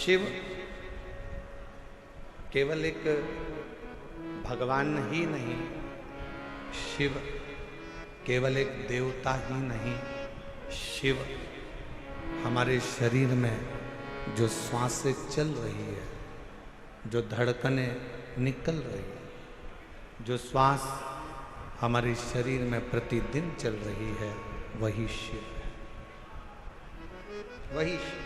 शिव केवल एक भगवान ही नहीं, शिव केवल एक देवता ही नहीं, शिव हमारे शरीर में जो श्वासें चल रही है, जो धड़कनें निकल रही है, जो श्वास हमारे शरीर में प्रतिदिन चल रही है, वही शिव है, वही शिव।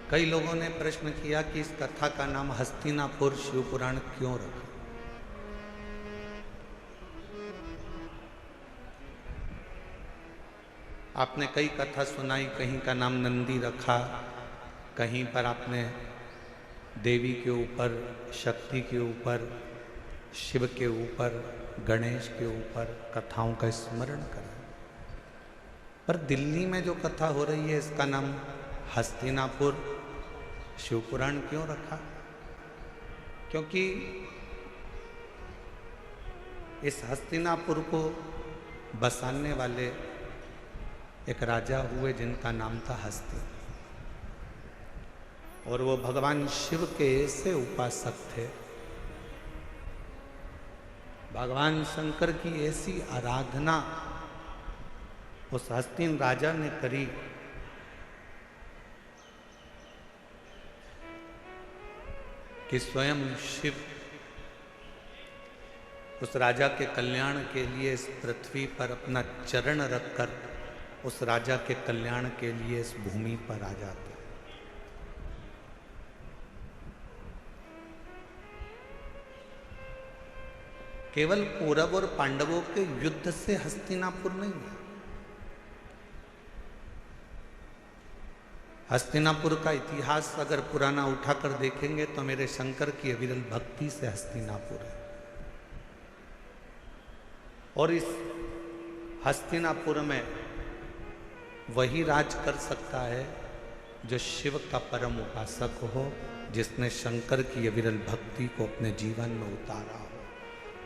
कई लोगों ने प्रश्न किया कि इस कथा का नाम हस्तिनापुर शिव पुराण क्यों रखा। आपने कई कथा सुनाई, कहीं का नाम नंदी रखा, कहीं पर आपने देवी के ऊपर, शक्ति के ऊपर, शिव के ऊपर, गणेश के ऊपर कथाओं का स्मरण करा। पर दिल्ली में जो कथा हो रही है इसका नाम हस्तिनापुर शिव पुराण क्यों रखा? क्योंकि इस हस्तिनापुर को बसाने वाले एक राजा हुए जिनका नाम था हस्ति, और वो भगवान शिव के ऐसे उपासक थे, भगवान शंकर की ऐसी आराधना उस हस्तिन राजा ने करी कि स्वयं शिव उस राजा के कल्याण के लिए इस पृथ्वी पर अपना चरण रखकर उस राजा के कल्याण के लिए इस भूमि पर आ जाते। केवल कौरव और पांडवों के युद्ध से हस्तिनापुर नहीं है। हस्तिनापुर का इतिहास अगर पुराना उठाकर देखेंगे तो मेरे शंकर की अविरल भक्ति से हस्तिनापुर है। और इस हस्तिनापुर में वही राज कर सकता है जो शिव का परम उपासक हो, जिसने शंकर की अविरल भक्ति को अपने जीवन में उतारा हो।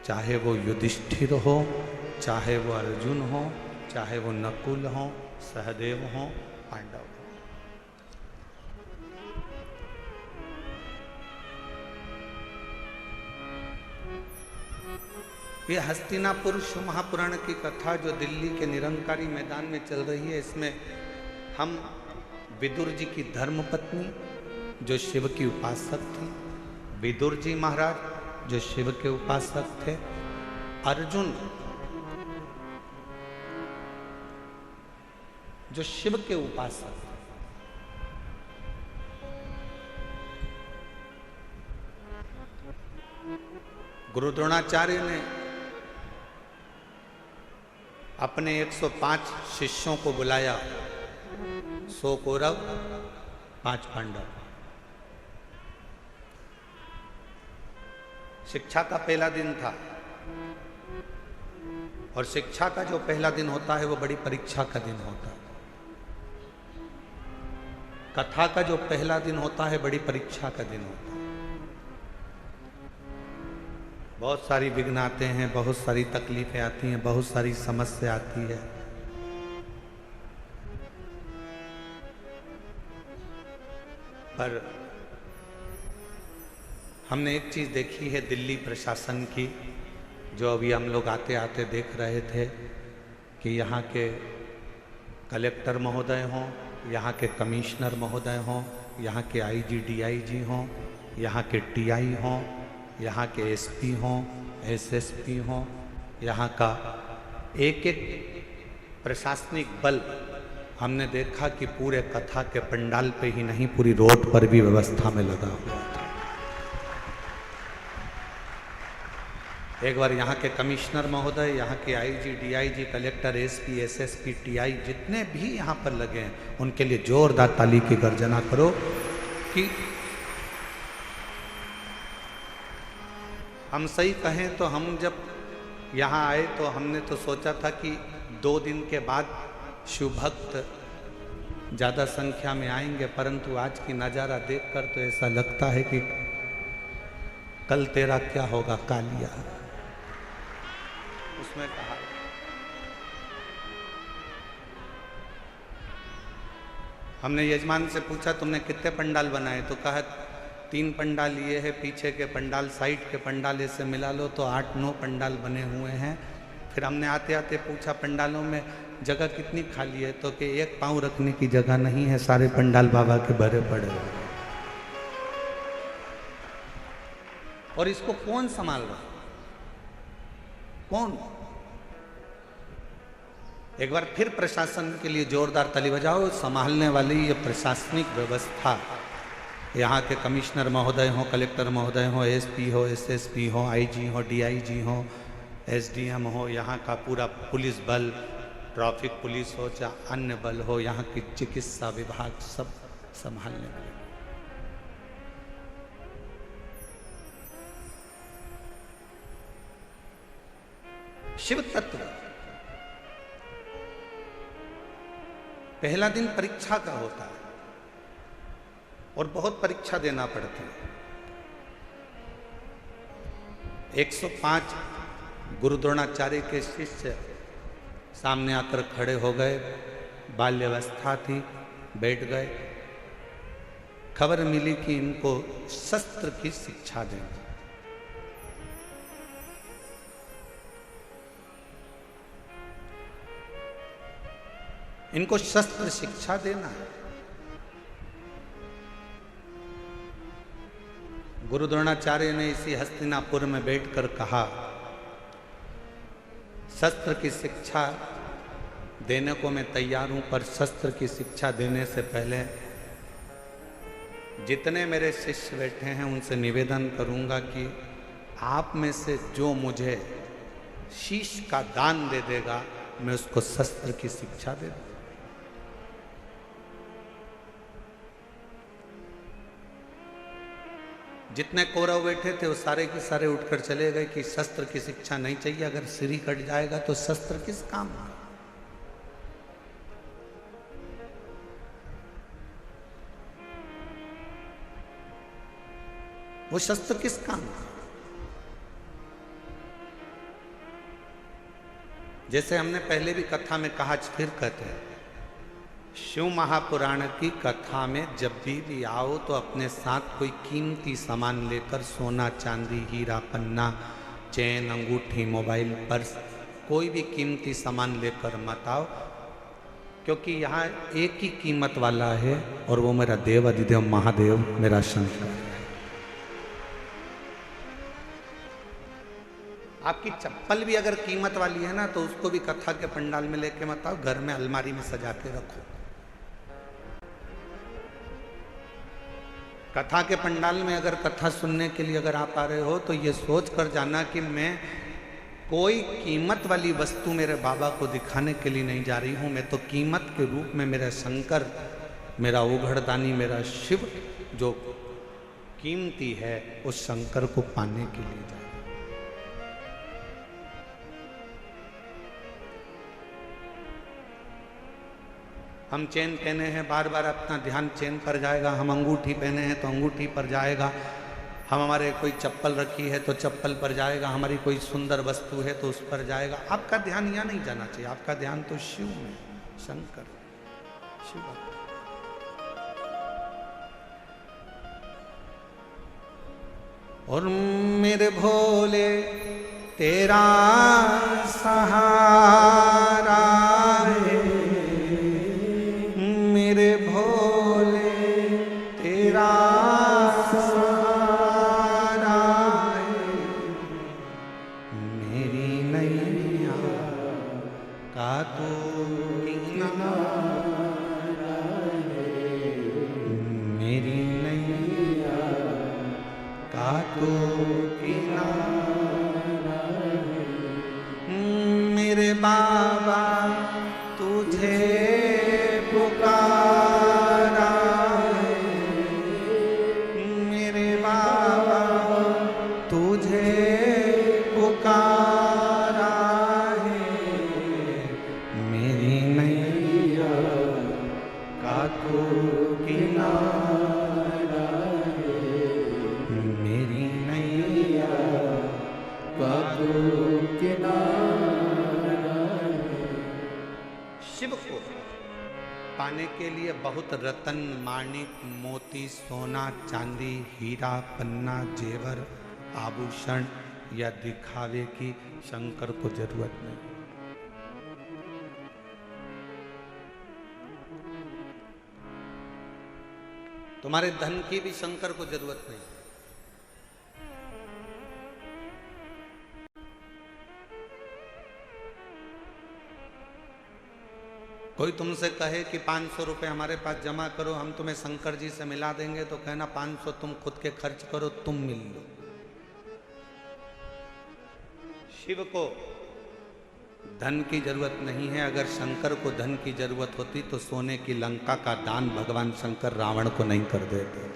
चाहे वो युधिष्ठिर हो, चाहे वो अर्जुन हो, चाहे वो नकुल हो, सहदेव हो, पांडव हो। ये हस्तिनापुर शिव महापुराण की कथा जो दिल्ली के निरंकारी मैदान में चल रही है, इसमें हम विदुर जी की धर्मपत्नी जो शिव की उपासक थी, विदुर जी महाराज जो शिव के उपासक थे, अर्जुन जो शिव के उपासक थे, गुरु द्रोणाचार्य ने अपने 105 शिष्यों को बुलाया, 100 कौरव 5 पांडव। शिक्षा का पहला दिन था, और शिक्षा का जो पहला दिन होता है वो बड़ी परीक्षा का दिन होता है। कथा का जो पहला दिन होता है बड़ी परीक्षा का दिन होता है। बहुत सारी विघ्न आते हैं, बहुत सारी तकलीफें आती हैं, बहुत सारी समस्या आती है। पर हमने एक चीज देखी है दिल्ली प्रशासन की, जो अभी हम लोग आते आते देख रहे थे कि यहाँ के कलेक्टर महोदय हों, यहाँ के कमिश्नर महोदय हों, यहाँ के आईजी डीआईजी हों, यहाँ के टीआई हों, यहाँ के एसपी हों, एसएसपी हों, यहाँ का एक एक प्रशासनिक बल हमने देखा कि पूरे कथा के पंडाल पे ही नहीं, पूरी रोड पर भी व्यवस्था में लगा हुआ था। एक बार यहाँ के कमिश्नर महोदय, यहाँ के IG DIG, collector, SP, SSP, TI जितने भी यहाँ पर लगे हैं, उनके लिए जोरदार ताली की गर्जना करो कि हम सही कहें तो हम जब यहाँ आए तो हमने तो सोचा था कि 2 दिन के बाद शिव भक्त ज़्यादा संख्या में आएंगे, परंतु आज की नज़ारा देखकर तो ऐसा लगता है कि कल तेरा क्या होगा कालिया, उसमें कहा हमने यजमान से पूछा तुमने कितने पंडाल बनाए, तो कहा 3 पंडाल ये है, पीछे के पंडाल, साइड के पंडाल से मिला लो तो 8-9 पंडाल बने हुए हैं। फिर हमने आते आते पूछा पंडालों में जगह कितनी खाली है, तो कि 1 पाँव रखने की जगह नहीं है, सारे पंडाल बाबा के भरे पड़े हुए हैं। और इसको कौन संभाल रहा, कौन? एक बार फिर प्रशासन के लिए जोरदार ताली बजाओ। संभालने वाली ये प्रशासनिक व्यवस्था, यहाँ के कमिश्नर महोदय हो, कलेक्टर महोदय हो, एसपी हो, एसएसपी हो, आईजी हो, डीआईजी हो, एसडीएम हो, यहाँ का पूरा पुलिस बल, ट्रैफिक पुलिस हो, चाहे अन्य बल हो, यहाँ की चिकित्सा विभाग, सब संभालने वाले। शिव तत्व पहला दिन परीक्षा का होता है और बहुत परीक्षा देना पड़ता है। 105 गुरु द्रोणाचार्य के शिष्य सामने आकर खड़े हो गए। बाल्यावस्था थी, बैठ गए। खबर मिली कि इनको शस्त्र की शिक्षा देंगे। इनको शस्त्र शिक्षा देना है। गुरु द्रोणाचार्य ने इसी हस्तिनापुर में बैठकर कहा, शस्त्र की शिक्षा देने को मैं तैयार हूं, पर शस्त्र की शिक्षा देने से पहले जितने मेरे शिष्य बैठे हैं उनसे निवेदन करूंगा कि आप में से जो मुझे शीश का दान दे देगा, मैं उसको शस्त्र की शिक्षा दे दूंगा। जितने कौरव बैठे थे वो सारे के सारे उठकर चले गए कि शस्त्र की शिक्षा नहीं चाहिए, अगर सिर ही कट जाएगा तो शस्त्र किस काम का। वो शस्त्र किस काम का। जैसे हमने पहले भी कथा में कहा, फिर कहते हैं, शिव महापुराण की कथा में जब भी आओ तो अपने साथ कोई कीमती सामान लेकर, सोना चांदी हीरा पन्ना, चैन अंगूठी, मोबाइल, पर्स, कोई भी कीमती सामान लेकर मत आओ, क्योंकि यहाँ एक ही कीमत वाला है और वो मेरा देव अधिदेव महादेव, मेरा शंकर है। आपकी चप्पल भी अगर कीमत वाली है ना, तो उसको भी कथा के पंडाल में लेके मत आओ, घर में अलमारी में सजा के रखो। कथा के पंडाल में अगर कथा सुनने के लिए अगर आप आ रहे हो तो ये सोच कर जाना कि मैं कोई कीमत वाली वस्तु मेरे बाबा को दिखाने के लिए नहीं जा रही हूँ। मैं तो कीमत के रूप में मेरा शंकर, मेरा उघड़दानी, मेरा शिव जो कीमती है, उस शंकर को पाने के लिए जा रही हूँ। हम चेन पहने हैं, बार बार अपना ध्यान चेन पर जाएगा। हम अंगूठी पहने हैं तो अंगूठी पर जाएगा। हम हमारे कोई चप्पल रखी है तो चप्पल पर जाएगा। हमारी कोई सुंदर वस्तु है तो उस पर जाएगा। आपका ध्यान यहाँ नहीं जाना चाहिए, आपका ध्यान तो शिव में, शंकर, शिव। और मेरे भोले तेरा सहारा है, मेरे भोले तेरा सहारा है, मेरी नैया का तू किनारा है, मेरी नैया का तू किनारा है, मेरे बाबा तुझे पुकारा है, मेरे बाबा तुझे पुकारा है, मेरी नैया का तू किनारा है, मेरी नैया का तू किनारा है। शिव को पाने के लिए बहुत रतन, माणिक, मोती, सोना, चांदी, हीरा, पन्ना, जेवर, आभूषण या दिखावे की शंकर को जरूरत नहीं। तुम्हारे धन की भी शंकर को जरूरत नहीं। कोई तुमसे कहे कि 500 रुपए हमारे पास जमा करो, हम तुम्हें शंकर जी से मिला देंगे, तो कहना 500 तुम खुद के खर्च करो, तुम मिल लो। शिव को धन की जरूरत नहीं है। अगर शंकर को धन की जरूरत होती तो सोने की लंका का दान भगवान शंकर रावण को नहीं कर देते।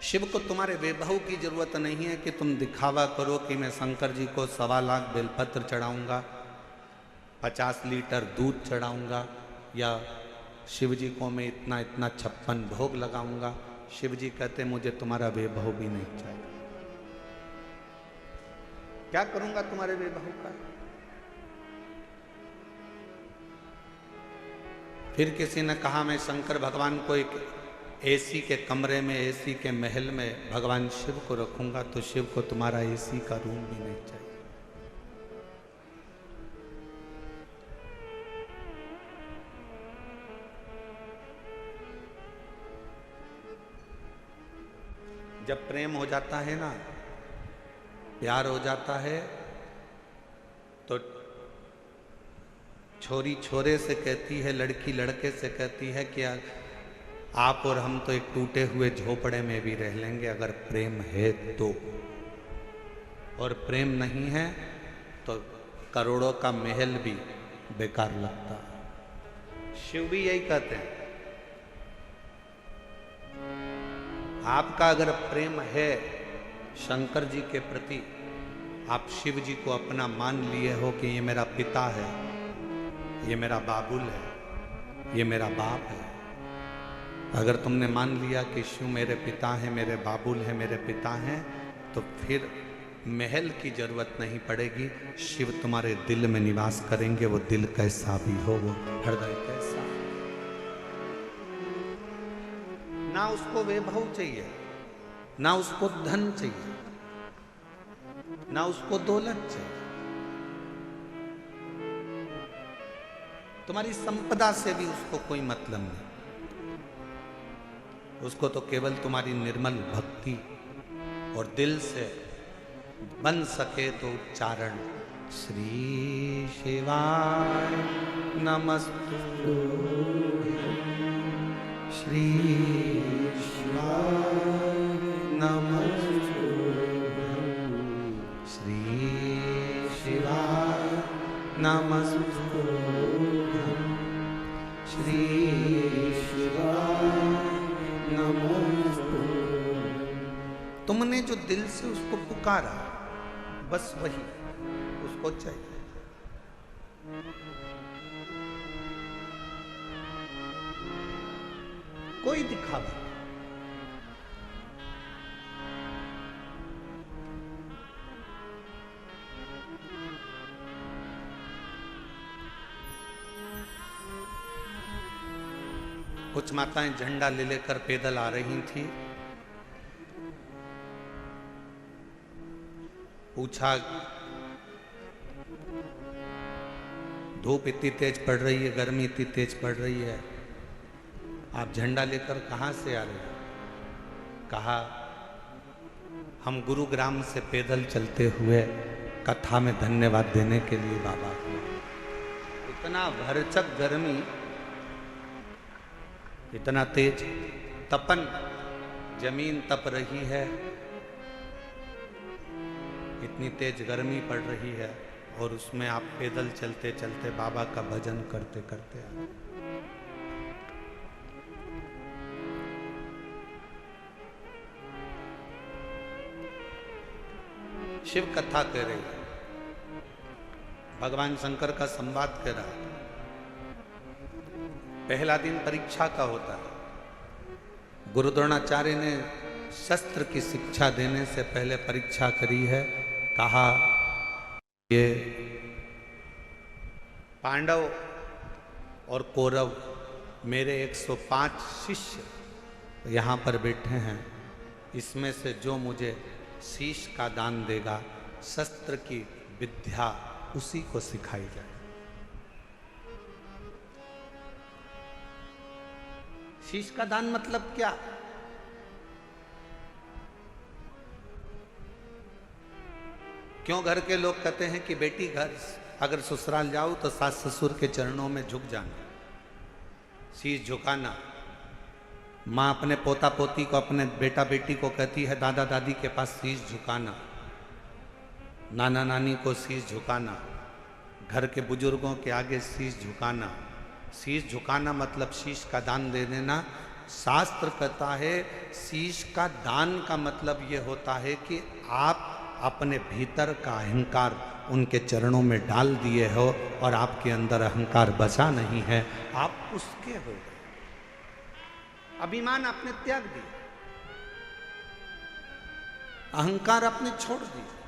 शिव को तुम्हारे वैभव की जरूरत नहीं है कि तुम दिखावा करो कि मैं शंकर जी को 1.25 लाख बेलपत्र चढ़ाऊंगा, 50 लीटर दूध चढ़ाऊंगा, या शिव जी को मैं इतना इतना 56 भोग लगाऊंगा। शिव जी कहते मुझे तुम्हारा वैभव भी नहीं चाहिए। क्या करूंगा तुम्हारे वैभव का? फिर किसी ने कहा मैं शंकर भगवान को एक एसी के कमरे में, एसी के महल में भगवान शिव को रखूंगा, तो शिव को तुम्हारा एसी का रूम भी नहीं चाहिए। जब प्रेम हो जाता है ना, प्यार हो जाता है, तो छोरी छोरे से कहती है, लड़की लड़के से कहती है कि आप और हम तो एक टूटे हुए झोपड़े में भी रह लेंगे अगर प्रेम है तो। और प्रेम नहीं है तो करोड़ों का महल भी बेकार लगता है। शिव भी यही कहते हैं, आपका अगर प्रेम है शंकर जी के प्रति, आप शिव जी को अपना मान लिए हो कि ये मेरा पिता है, ये मेरा बाबुल है, ये मेरा बाप है। अगर तुमने मान लिया कि शिव मेरे पिता हैं, मेरे बाबुल हैं, मेरे पिता हैं, तो फिर महल की जरूरत नहीं पड़ेगी। शिव तुम्हारे दिल में निवास करेंगे। वो दिल कैसा भी हो, वो हृदय कैसा, ना उसको वैभव चाहिए, ना उसको धन चाहिए, ना उसको दौलत चाहिए। तुम्हारी संपदा से भी उसको कोई मतलब नहीं। उसको तो केवल तुम्हारी निर्मल भक्ति और दिल से बन सके तो उच्चारण, श्री शिवाय नमस्तु, श्री शिवाय नमस्तु, श्री शिवाय नमस्तु, श्री शिवाय नमस्तु। तुमने जो दिल से उसको पुकारा, बस वही उसको चाहिए। कोई दिखावा, कुछ माताएं झंडा ले लेकर पैदल आ रही थी। पूछा, धूप इतनी तेज पड़ रही है, गर्मी इतनी तेज पड़ रही है, आप झंडा लेकर कहाँ से आ रहे हैं? कहा, हम गुरुग्राम से पैदल चलते हुए कथा में धन्यवाद देने के लिए बाबा को। इतना भरचक गर्मी, इतना तेज तपन, जमीन तप रही है, इतनी तेज गर्मी पड़ रही है, और उसमें आप पैदल चलते चलते बाबा का भजन करते करते आ। शिव कथा कह रही है, भगवान शंकर का संवाद कह रहा है। पहला दिन परीक्षा का होता है। गुरु द्रोणाचार्य ने शस्त्र की शिक्षा देने से पहले परीक्षा करी है। कहा ये पांडव और कौरव मेरे 105 शिष्य यहाँ पर बैठे हैं, इसमें से जो मुझे शीश का दान देगा, शस्त्र की विद्या उसी को सिखाई जाए। शीश का दान मतलब क्या? क्यों घर के लोग कहते हैं कि बेटी घर अगर ससुराल जाओ तो सास ससुर के चरणों में झुक जाना, शीश झुकाना। माँ अपने पोता पोती को, अपने बेटा बेटी को कहती है दादा दादी के पास शीश झुकाना, नाना नानी को शीश झुकाना, घर के बुजुर्गों के आगे शीश झुकाना। शीश झुकाना मतलब शीश का दान दे देना। शास्त्र कहता है शीश का दान का मतलब ये होता है कि आप अपने भीतर का अहंकार उनके चरणों में डाल दिए हो और आपके अंदर अहंकार बचा नहीं है, आप उसके हो गए। अभिमान आपने त्याग दिया, अहंकार आपने छोड़ दिया।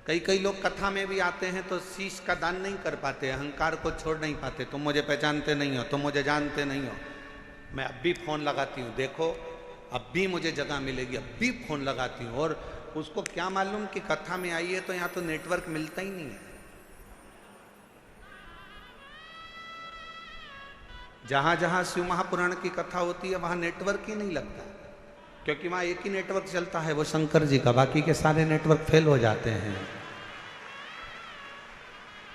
कई लोग कथा में भी आते हैं तो शीश का दान नहीं कर पाते, अहंकार को छोड़ नहीं पाते। तुम मुझे पहचानते नहीं हो, तुम मुझे जानते नहीं हो, मैं अब भी फोन लगाती हूँ, देखो अब भी मुझे जगह मिलेगी, अब भी फोन लगाती हूँ। और उसको क्या मालूम कि कथा में आई है तो यहाँ तो नेटवर्क मिलता ही नहीं है। जहां जहां शिव महापुराण की कथा होती है वहां नेटवर्क ही नहीं लगता, क्योंकि वहां एक ही नेटवर्क चलता है, वो शंकर जी का, बाकी के सारे नेटवर्क फेल हो जाते हैं।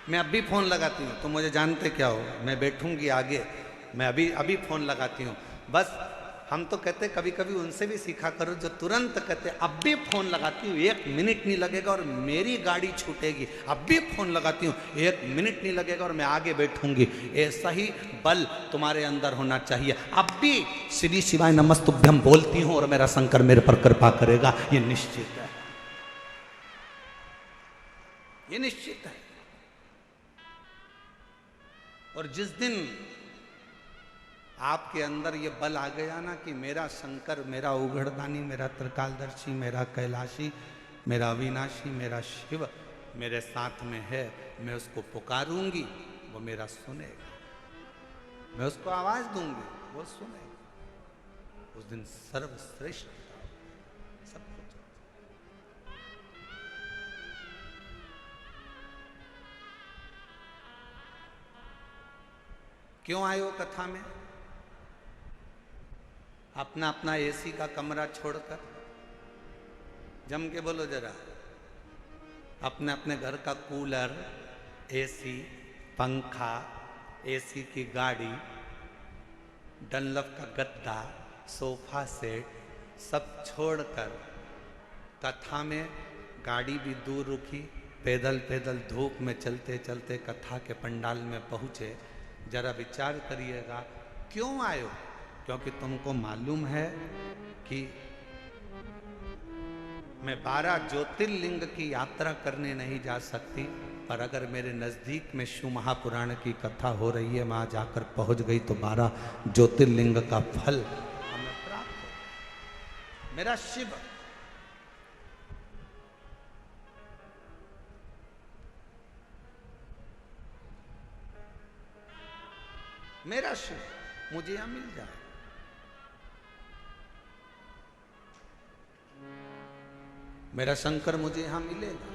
मैं अभी फोन लगाती हूँ, तुम मुझे जानते क्या हो, मैं बैठूंगी आगे, मैं अभी फोन लगाती हूँ। बस हम तो कहते कभी कभी उनसे भी सीखा करो जो तुरंत कहते अब भी फोन लगाती हूँ, 1 मिनट नहीं लगेगा और मेरी गाड़ी छूटेगी, अब भी फोन लगाती हूँ, 1 मिनट नहीं लगेगा और मैं आगे बैठूंगी। ऐसा ही बल तुम्हारे अंदर होना चाहिए। अब भी श्री शिवाय नमस्तुभ्यम बोलती हूँ और मेरा शंकर मेरे पर कृपा करेगा, ये निश्चित है, ये निश्चित है। और जिस दिन आपके अंदर ये बल आ गया ना कि मेरा शंकर, मेरा उघड़दानी, मेरा त्रिकालदर्शी, मेरा कैलाशी, मेरा अविनाशी, मेरा शिव मेरे साथ में है, मैं उसको पुकारूंगी, वो मेरा सुनेगा, मैं उसको आवाज दूंगी, वो सुनेगा। उस दिन सर्वश्रेष्ठ सब कुछ। क्यों आए हो कथा में? अपना अपना एसी का कमरा छोड़कर, जम के बोलो जरा, अपने अपने घर का कूलर, एसी, पंखा, एसी की गाड़ी, डनलप का गद्दा, सोफा सेट सब छोड़कर कथा में गाड़ी भी दूर रुकी, पैदल पैदल धूप में चलते चलते कथा के पंडाल में पहुँचे। जरा विचार करिएगा क्यों आए हो? क्योंकि तुमको मालूम है कि मैं 12 ज्योतिर्लिंग की यात्रा करने नहीं जा सकती, पर अगर मेरे नज़दीक में शिव महापुराण की कथा हो रही है, वहाँ जाकर पहुँच गई तो 12 ज्योतिर्लिंग का फल हमें प्राप्त हो। मेरा शिव, मेरा शिव मुझे यहाँ मिल जाए। मेरा शंकर मुझे यहां मिलेगा।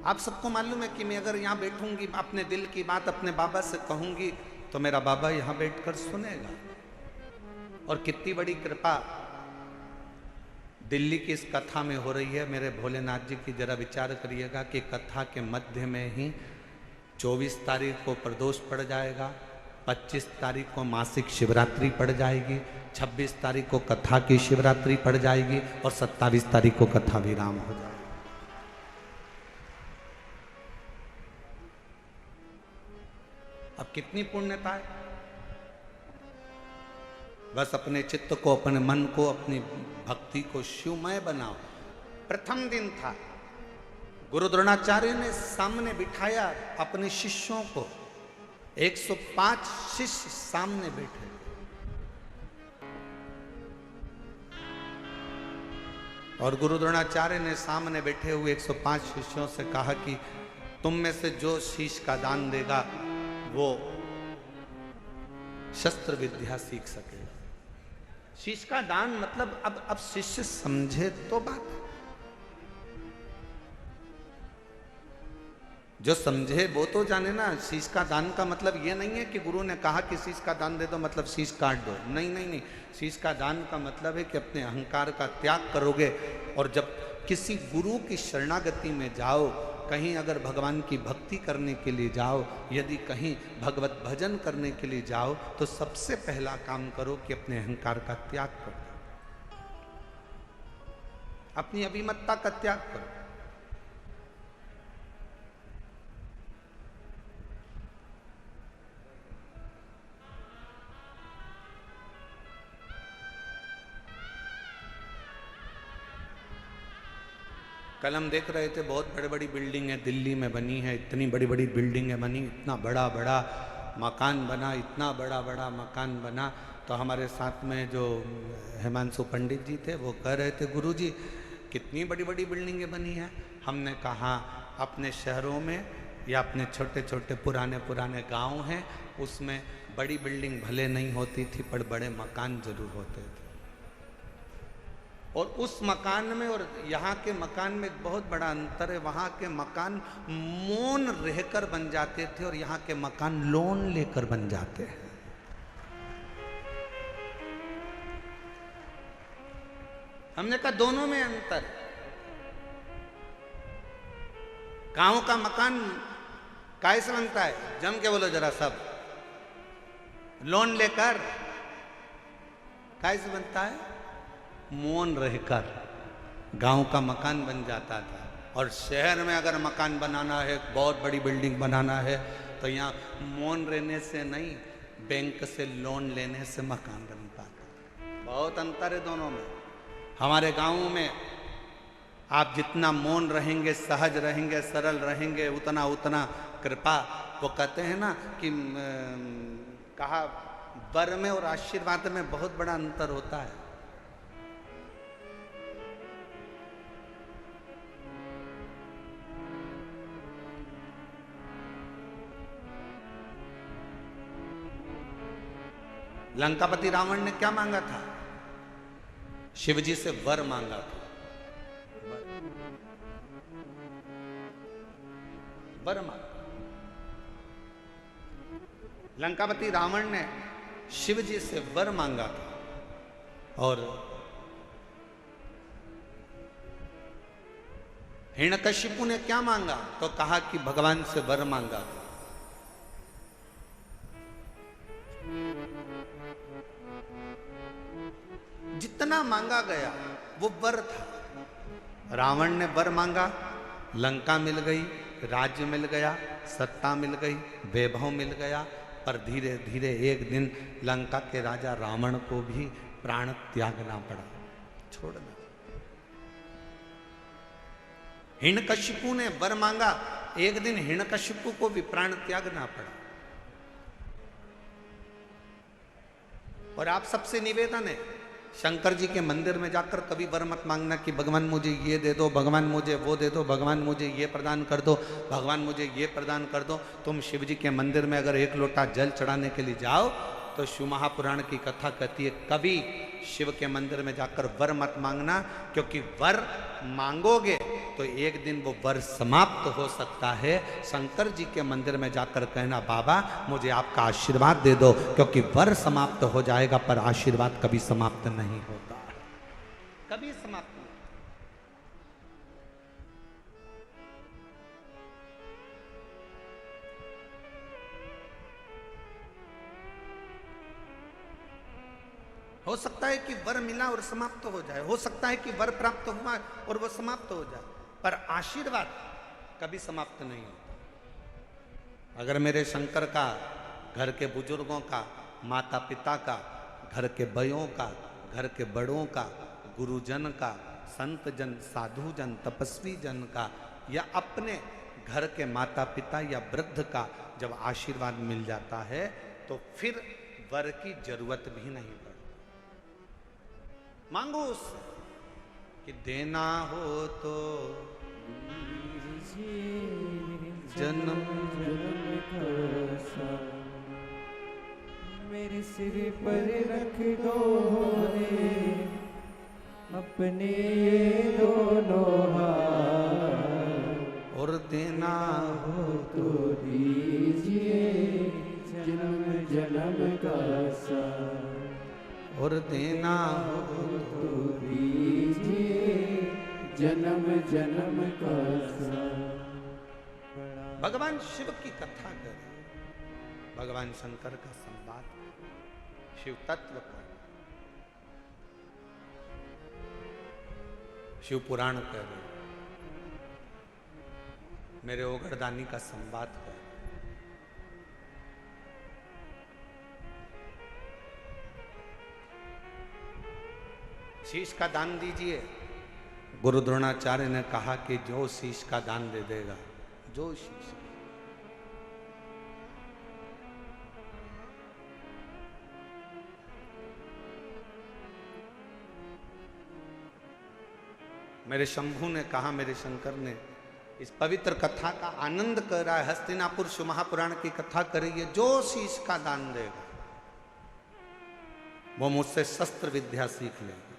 आप सबको मालूम है कि मैं अगर यहां बैठूंगी, अपने दिल की बात अपने बाबा से कहूंगी तो मेरा बाबा यहां बैठकर सुनेगा। और कितनी बड़ी कृपा दिल्ली की इस कथा में हो रही है मेरे भोलेनाथ जी की। जरा विचार करिएगा कि कथा के मध्य में ही 24 तारीख को प्रदोष पड़ जाएगा, 25 तारीख को मासिक शिवरात्रि पड़ जाएगी, 26 तारीख को कथा की शिवरात्रि पड़ जाएगी और 27 तारीख को कथा विराम हो जाएगा। अब कितनी पुण्यता है। बस अपने चित्त को, अपने मन को, अपनी भक्ति को शिवमय बनाओ। प्रथम दिन था, गुरु द्रोणाचार्य ने सामने बिठाया अपने शिष्यों को 105 शिष्य सामने बैठे। और गुरु द्रोणाचार्य ने सामने बैठे हुए 105 शिष्यों से कहा कि तुम में से जो शीश का दान देगा वो शस्त्र विद्या सीख सकेगा। शीश का दान मतलब अब शिष्य समझे तो बात है। जो समझे वो तो जाने ना। शीश का दान का मतलब ये नहीं है कि गुरु ने कहा कि शीश का दान दे दो मतलब शीश काट दो। नहीं नहीं नहीं, शीश का दान का मतलब है कि अपने अहंकार का त्याग करोगे। और जब किसी गुरु की शरणागति में जाओ, कहीं अगर भगवान की भक्ति करने के लिए जाओ, यदि कहीं भगवत भजन करने के लिए जाओ, तो सबसे पहला काम करो कि अपने अहंकार का त्याग करो, अपनी अभिमतता का त्याग करो। कल हम देख रहे थे बहुत बड़ी बड़ी बिल्डिंगें दिल्ली में बनी है, इतनी बड़ी बड़ी बिल्डिंगें बनी, इतना बड़ा बड़ा मकान बना, इतना बड़ा बड़ा मकान बना। तो हमारे साथ में जो हिमांशु पंडित जी थे वो कह रहे थे, गुरुजी कितनी बड़ी बड़ी बिल्डिंगें बनी हैं। हमने कहा अपने शहरों में या अपने छोटे छोटे पुराने पुराने गाँव हैं, उसमें बड़ी बिल्डिंग भले नहीं होती थी पर बड़े मकान जरूर होते थे। और उस मकान में और यहाँ के मकान में एक बहुत बड़ा अंतर है। वहाँ के मकान मौन रहकर बन जाते थे और यहाँ के मकान लोन लेकर बन जाते हैं। हमने कहा दोनों में अंतर। गांव का मकान काय से बनता है? जम के बोलो जरा सब। लोन लेकर। काय से बनता है? मौन रहकर। गांव का मकान बन जाता था। और शहर में अगर मकान बनाना है, बहुत बड़ी बिल्डिंग बनाना है, तो यहाँ मौन रहने से नहीं, बैंक से लोन लेने से मकान बन पाता। बहुत अंतर है दोनों में। हमारे गांव में आप जितना मौन रहेंगे, सहज रहेंगे, सरल रहेंगे, उतना उतना कृपा। वो कहते हैं ना कि कहा वर में और आशीर्वाद में बहुत बड़ा अंतर होता है। लंकापति रावण ने क्या मांगा था? शिवजी से वर मांगा था। वर मांगा। लंकापति रावण ने शिवजी से वर मांगा था। और हिरण्यकशिपु ने क्या मांगा? तो कहा कि भगवान से वर मांगा था। जितना मांगा गया वो वर था। रावण ने वर मांगा, लंका मिल गई, राज्य मिल गया, सत्ता मिल गई, वैभव मिल गया। पर धीरे धीरे एक दिन लंका के राजा रावण को भी प्राण त्यागना पड़ा, छोड़ना। हिरण्यकशिपु ने वर मांगा, एक दिन हिरण्यकशिपु को भी प्राण त्यागना पड़ा। और आप सबसे निवेदन है, शंकर जी के मंदिर में जाकर कभी वर मत मांगना कि भगवान मुझे ये दे दो, भगवान मुझे वो दे दो, भगवान मुझे ये प्रदान कर दो, भगवान मुझे ये प्रदान कर दो। तुम शिव जी के मंदिर में अगर एक लोटा जल चढ़ाने के लिए जाओ तो शिव महापुराण की कथा कहती है कभी शिव के मंदिर में जाकर वर मत मांगना, क्योंकि वर मांगोगे तो एक दिन वो वर समाप्त हो सकता है। शंकर जी के मंदिर में जाकर कहना बाबा मुझे आपका आशीर्वाद दे दो, क्योंकि वर समाप्त हो जाएगा पर आशीर्वाद कभी समाप्त नहीं होता, कभी समाप्त नहीं। हो सकता है कि वर मिला और समाप्त हो जाए, हो सकता है कि वर प्राप्त हुआ और वो समाप्त हो जाए, पर आशीर्वाद कभी समाप्त नहीं होता। अगर मेरे शंकर का, घर के बुजुर्गों का, माता पिता का, घर के बयों का, घर के बड़ों का, गुरुजन का, संत जन, साधु जन, तपस्वी जन का, या अपने घर के माता पिता या वृद्ध का जब आशीर्वाद मिल जाता है तो फिर वर की जरूरत भी नहीं पड़ती। मांगो उससे कि देना हो तो जन्म मेरे सिर पर रख दो रे अपने दोनों हाथ, और देना हो तो दीजिए जन्म जन्म का साथ, और देना हो तो दीजिए जन्म जन्म का साथ। भगवान शिव की कथा कर, भगवान शंकर का संवाद, शिव तत्व का, शिव पुराण कर, मेरे ओगरदानी का संवाद कर। शीश का दान दीजिए। गुरु द्रोणाचार्य ने कहा कि जो शीश का दान दे देगा, जो शीश, मेरे शंभू ने कहा, मेरे शंकर ने, इस पवित्र कथा का आनंद कर रहा है, हस्तिनापुर शिव महापुराण की कथा करिए, जो शीश का दान देगा वो मुझसे शस्त्र विद्या सीख लेगा।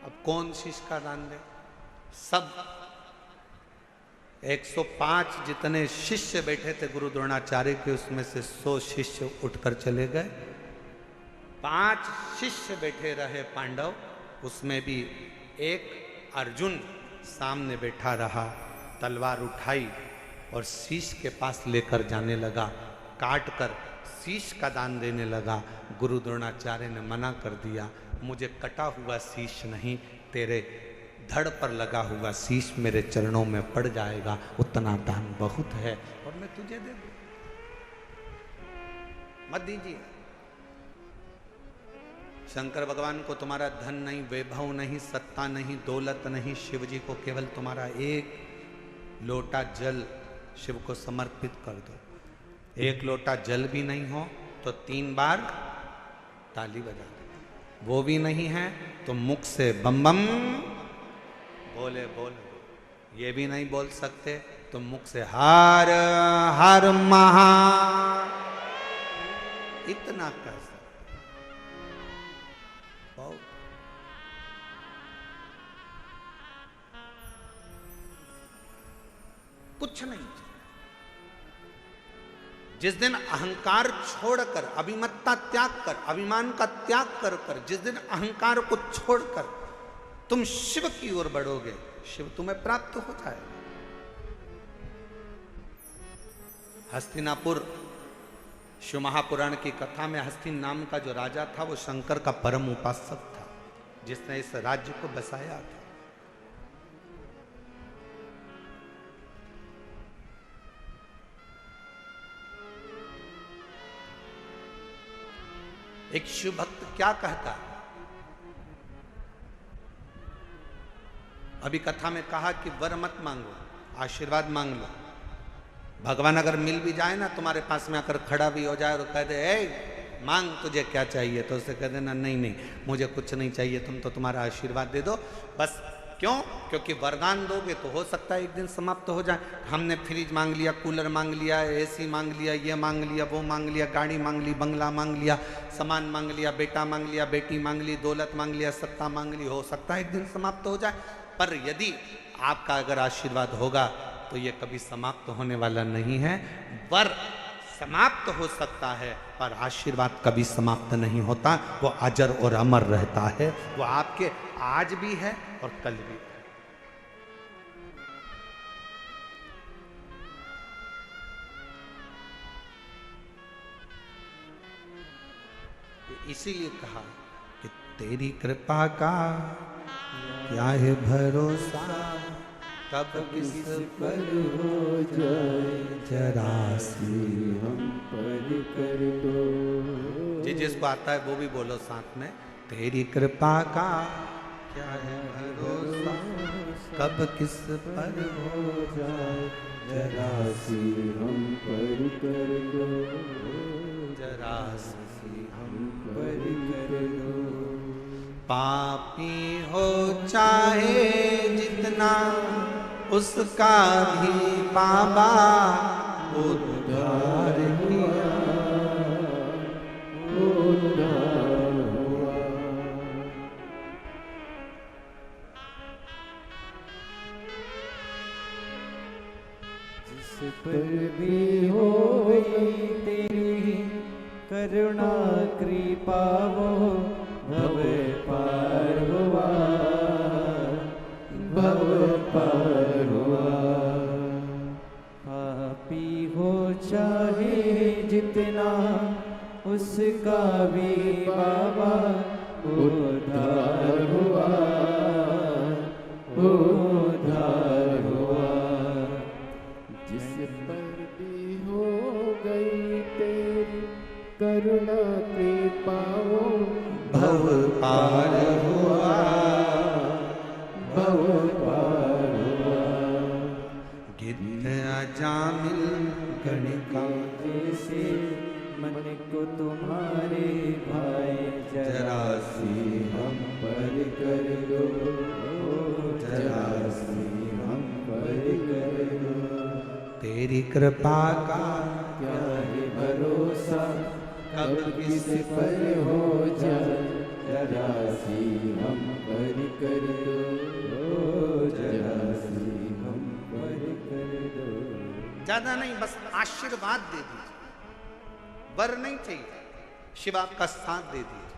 अब कौन शीश का दान दे? सब 105 जितने शिष्य बैठे थे गुरु द्रोणाचार्य के, उसमें से 100 शिष्य उठकर चले गए। 5 शिष्य बैठे रहे पांडव, उसमें भी एक अर्जुन सामने बैठा रहा, तलवार उठाई और शीश के पास लेकर जाने लगा, काट कर शीश का दान देने लगा। गुरु द्रोणाचार्य ने मना कर दिया, मुझे कटा हुआ शीश नहीं, तेरे धड़ पर लगा हुआ शीश मेरे चरणों में पड़ जाएगा, उतना दान बहुत है और मैं तुझे दे दूं, मत दीजिए। शंकर भगवान को तुम्हारा धन नहीं, वैभव नहीं, सत्ता नहीं, दौलत नहीं, शिव जी को केवल तुम्हारा एक लोटा जल शिव को समर्पित कर दो। एक लोटा जल भी नहीं हो तो 3 बार ताली बजा दो, वो भी नहीं है तो मुख से बम बम बोले बोले, ये भी नहीं बोल सकते तो मुख से हर हर महा, इतना कर सकते। बहुत कुछ नहीं। जिस दिन अहंकार छोड़कर, अभिमत्ता त्याग कर, अभिमान का त्याग कर कर, जिस दिन अहंकार को छोड़कर तुम शिव की ओर बढ़ोगे, शिव तुम्हें प्राप्त हो जाएगा। हस्तिनापुर शिव महापुराण की कथा में हस्तिन नाम का जो राजा था वो शंकर का परम उपासक था, जिसने इस राज्य को बसाया था। एक शिव भक्त क्या कहता है? अभी कथा में कहा कि वर मत मांगो, आशीर्वाद मांग लो। भगवान अगर मिल भी जाए ना, तुम्हारे पास में आकर खड़ा भी हो जाए और कह दे ए मांग तुझे क्या चाहिए, तो उसे कह देना नहीं नहीं मुझे कुछ नहीं चाहिए, तुम तो तुम्हारा आशीर्वाद दे दो बस। क्यों? क्योंकि वरदान दोगे तो हो सकता है एक दिन समाप्त हो जाए। हमने फ्रिज मांग लिया, कूलर मांग लिया, एसी मांग लिया, ये मांग लिया, वो मांग लिया, गाड़ी मांग ली, बंगला मांग लिया, सामान मांग लिया, बेटा मांग लिया, बेटी मांग ली, दौलत मांग लिया, सत्ता मांग ली, हो सकता है एक दिन समाप्त हो जाए। पर यदि आपका अगर आशीर्वाद होगा तो ये कभी समाप्त होने वाला नहीं है। वर समाप्त हो सकता है पर आशीर्वाद कभी समाप्त नहीं होता, वो अजर और अमर रहता है। वो आपके आज भी है और कल भी है। इसीलिए कहा कि तेरी कृपा का क्या है भरोसा, कब किस पर हो जाए जरा सी हम पर कर दो। जी जिसको आता है वो भी बोलो साथ में, तेरी कृपा का क्या है भरोसा कब किस पर हो जाए, जरा सी हम पर कर दो, जरा सी हम पर कर दो। पापी हो चाहे जितना उसका भी बाबा उद्धार किया, उद्धार हुआ। जिस पर भी हो गई तेरी करुणा कृपा वो भव पार हुआ, भव पार हुआ। पापी हो चाहे जितना उसका भी बाबा उद्धार हुआ, उद्धार हुआ। जिस पर भी हो गई तेरी करुणा कृपा वो भव पार हुआ, भव पार हुआ। गिद्ध अजामिल गणिका जैसे मन को तुम्हारे भाई जरा सी हम पर कर दो, जरा सी हम पर कर दो। तेरी कृपा का क्या है भरोसा कब किस पर हो जाए, जरा सी हम पर कर दो, जरा सी हम पर कर दो। ज्यादा नहीं, बस आशीर्वाद दे दीजिए, वर नहीं चाहिए, शिव आपका साथ दे दीजिए।